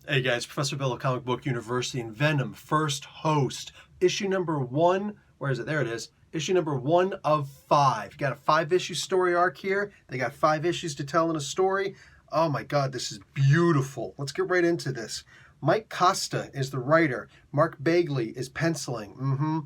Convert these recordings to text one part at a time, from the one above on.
Hey guys, Professor Bill of Comic Book University and Venom First Host. Issue number 1, where is it? There it is. Issue number 1 of 5. Got a 5-issue story arc here. They got 5 issues to tell in a story. Oh my god, this is beautiful. Let's get right into this. Mike Costa is the writer. Mark Bagley is penciling.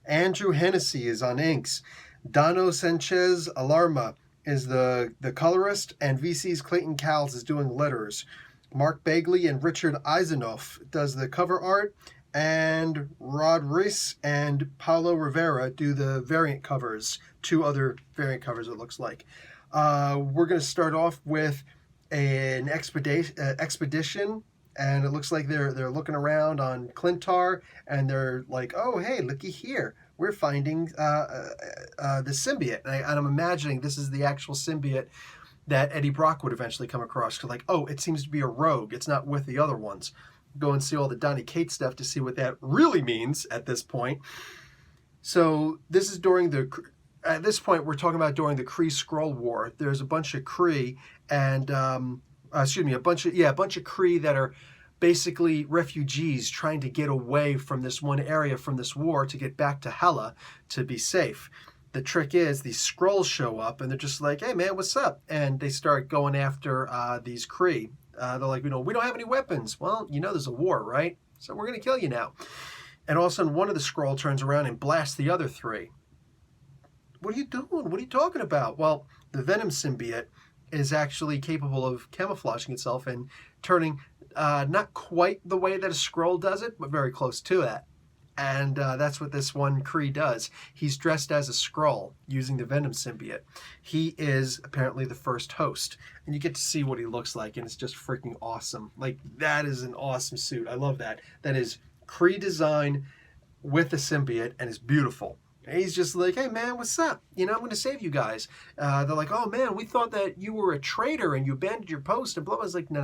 Andrew Hennessy is on inks. Dono Sanchez-Almara is the colorist, and VC's Clayton Cowles is doing letters. Mark Bagley and Richard Eisenoff does the cover art, and Rod Reis and Paulo Rivera do the variant covers, 2 other variant covers it looks like. We're going to start off with an expedition, and it looks like they're looking around on Clintar, and they're like, oh, hey, looky here. We're finding the symbiote. And I'm imagining this is the actual symbiote that Eddie Brock would eventually come across. Like, oh, it seems to be a rogue. It's not with the other ones. Go and see all the Donny Cates stuff to see what that really means at this point. So this is at this point, we're talking about during the Kree-Skrull War. There's a bunch of Kree and, a bunch of Kree that are basically refugees trying to get away from this one area, from this war, to get back to Hela to be safe. The trick is these Skrulls show up and they're just like, hey man, what's up? And they start going after these Kree. They're like, we don't have any weapons. Well, there's a war, right? So we're going to kill you now. And all of a sudden one of the Skrull turns around and blasts the other 3. What are you doing? What are you talking about? Well, the Venom symbiote is actually capable of camouflaging itself and turning not quite the way that a Skrull does it, but very close to that. And that's what this one Kree does. He's dressed as a Skrull using the Venom symbiote. He is apparently the first host. And you get to see what he looks like, and it's just freaking awesome. Like, that is an awesome suit. I love that. That is Kree design with the symbiote, and it's beautiful. And he's just like, hey man, what's up? I'm going to save you guys. They're like, oh man, we thought that you were a traitor and you abandoned your post and blah, blah. I was like, no.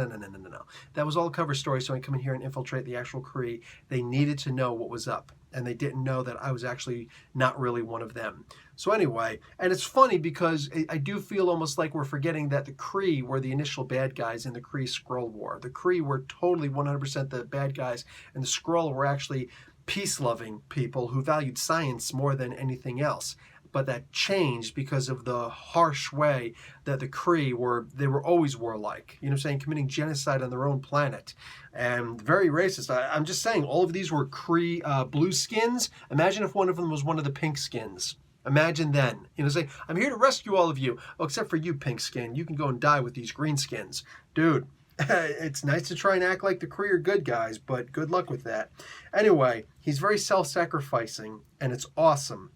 That was all a cover story, so I come in here and infiltrate the actual Kree. They needed to know what was up, and they didn't know that I was actually not really one of them. So anyway, and it's funny because I do feel almost like we're forgetting that the Kree were the initial bad guys in the Kree-Skrull War. The Kree were totally 100% the bad guys, and the Skrull were actually peace-loving people who valued science more than anything else. But that changed because of the harsh way that the Kree were. They were always warlike, committing genocide on their own planet, and very racist. I'm just saying, all of these were Kree blue skins. Imagine if one of them was one of the pink skins. Imagine then, saying, I'm here to rescue all of you. Oh, except for you, pink skin. You can go and die with these green skins. Dude, it's nice to try and act like the Kree are good guys, but good luck with that. Anyway, he's very self-sacrificing, and it's awesome.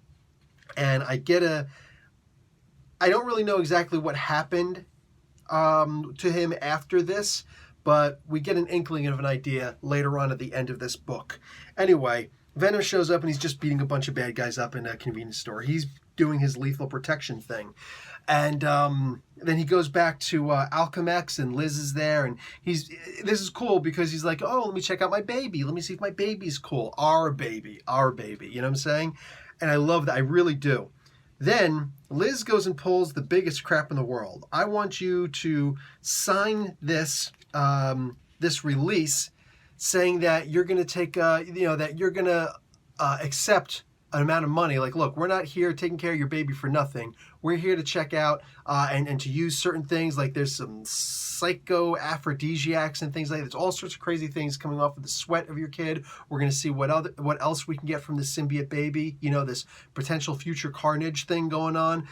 And I don't really know exactly what happened to him after this, but we get an inkling of an idea later on at the end of this book. Anyway, Venom shows up and he's just beating a bunch of bad guys up in a convenience store. He's doing his lethal protection thing. And then he goes back to Alchemex, and Liz is there, and this is cool because he's like, oh, let me check out my baby. Let me see if my baby's cool. Our baby. You know what I'm saying? And I love that. I really do. Then Liz goes and pulls the biggest crap in the world. I want you to sign this release saying that you're going to take, that you're going to accept an amount of money. Like, look, we're not here taking care of your baby for nothing. We're here to check out and to use certain things. Like, there's some psycho aphrodisiacs and things like that. There's all sorts of crazy things coming off of the sweat of your kid. We're going to see what else we can get from the symbiote baby. This potential future carnage thing going on.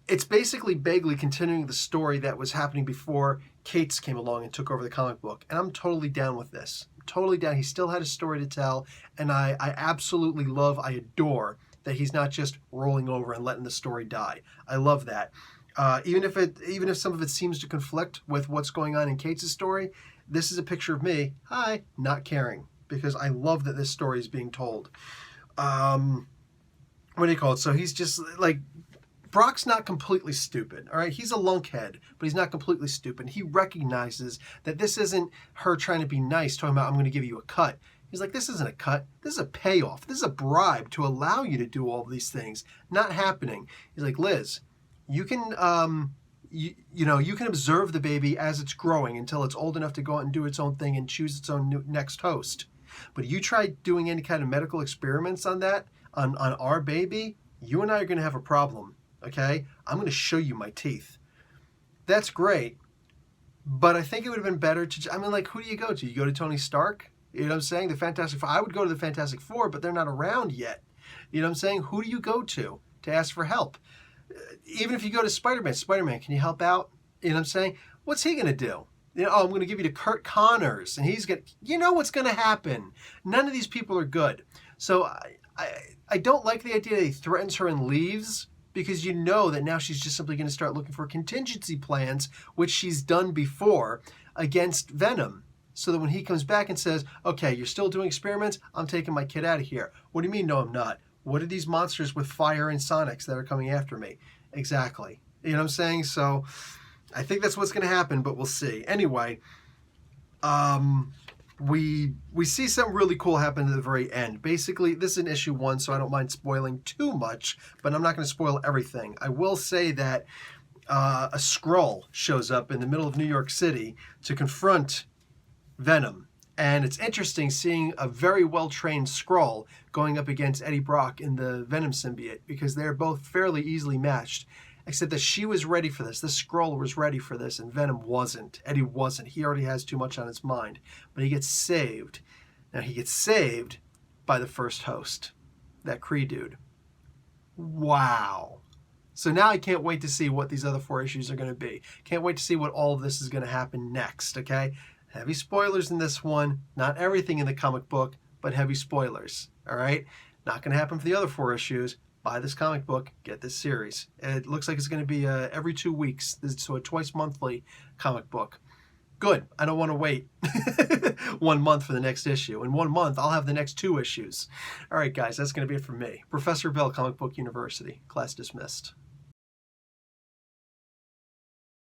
It's basically Bagley continuing the story that was happening before Cates came along and took over the comic book. And I'm totally down with this. Totally down. He still had a story to tell, and I absolutely love, I adore that he's not just rolling over and letting the story die. I love that. Even if some of it seems to conflict with what's going on in Cates' story, this is a picture of me, not caring, because I love that this story is being told. What do you call it? So he's just like, Brock's not completely stupid, all right? He's a lunkhead, but he's not completely stupid. He recognizes that this isn't her trying to be nice, talking about, I'm going to give you a cut. He's like, this isn't a cut. This is a payoff. This is a bribe to allow you to do all these things. Not happening. He's like, Liz, you can you can observe the baby as it's growing until it's old enough to go out and do its own thing and choose its own next host. But you try doing any kind of medical experiments on that, on our baby, you and I are going to have a problem, okay? I'm going to show you my teeth. That's great, but I think it would have been better to, I mean, like, who do you go to? You go to Tony Stark? You know what I'm saying? The Fantastic Four. I would go to the Fantastic Four, but they're not around yet. You know what I'm saying? Who do you go to ask for help? Even if you go to Spider-Man, can you help out? You know what I'm saying? What's he going to do? I'm going to give you to Kurt Connors, and he's going to, you know what's going to happen. None of these people are good. So I don't like the idea that he threatens her and leaves, because you know that now she's just simply going to start looking for contingency plans, which she's done before, against Venom. So that when he comes back and says, okay, you're still doing experiments, I'm taking my kid out of here. What do you mean, no, I'm not? What are these monsters with fire and sonics that are coming after me? Exactly. You know what I'm saying? So I think that's what's going to happen, but we'll see. Anyway, we see something really cool happen at the very end. Basically, this is in issue 1, so I don't mind spoiling too much, but I'm not going to spoil everything. I will say that a Skrull shows up in the middle of New York City to confront Venom. And it's interesting seeing a very well-trained Skrull going up against Eddie Brock in the Venom symbiote, because they're both fairly easily matched, except that she was ready for this. The Skrull was ready for this, and Venom wasn't. Eddie wasn't. He already has too much on his mind. But he gets saved. Now, he gets saved by the First Host, that Kree dude. Wow. So now I can't wait to see what these other 4 issues are going to be. Can't wait to see what all of this is going to happen next, okay? Heavy spoilers in this one. Not everything in the comic book, but heavy spoilers, all right? Not going to happen for the other 4 issues. Buy this comic book, get this series. It looks like it's going to be every 2 weeks, so a twice monthly comic book. Good. I don't want to wait 1 month for the next issue. In 1 month, I'll have the next 2 issues. All right, guys, that's going to be it from me. Professor Bill, Comic Book University. Class dismissed.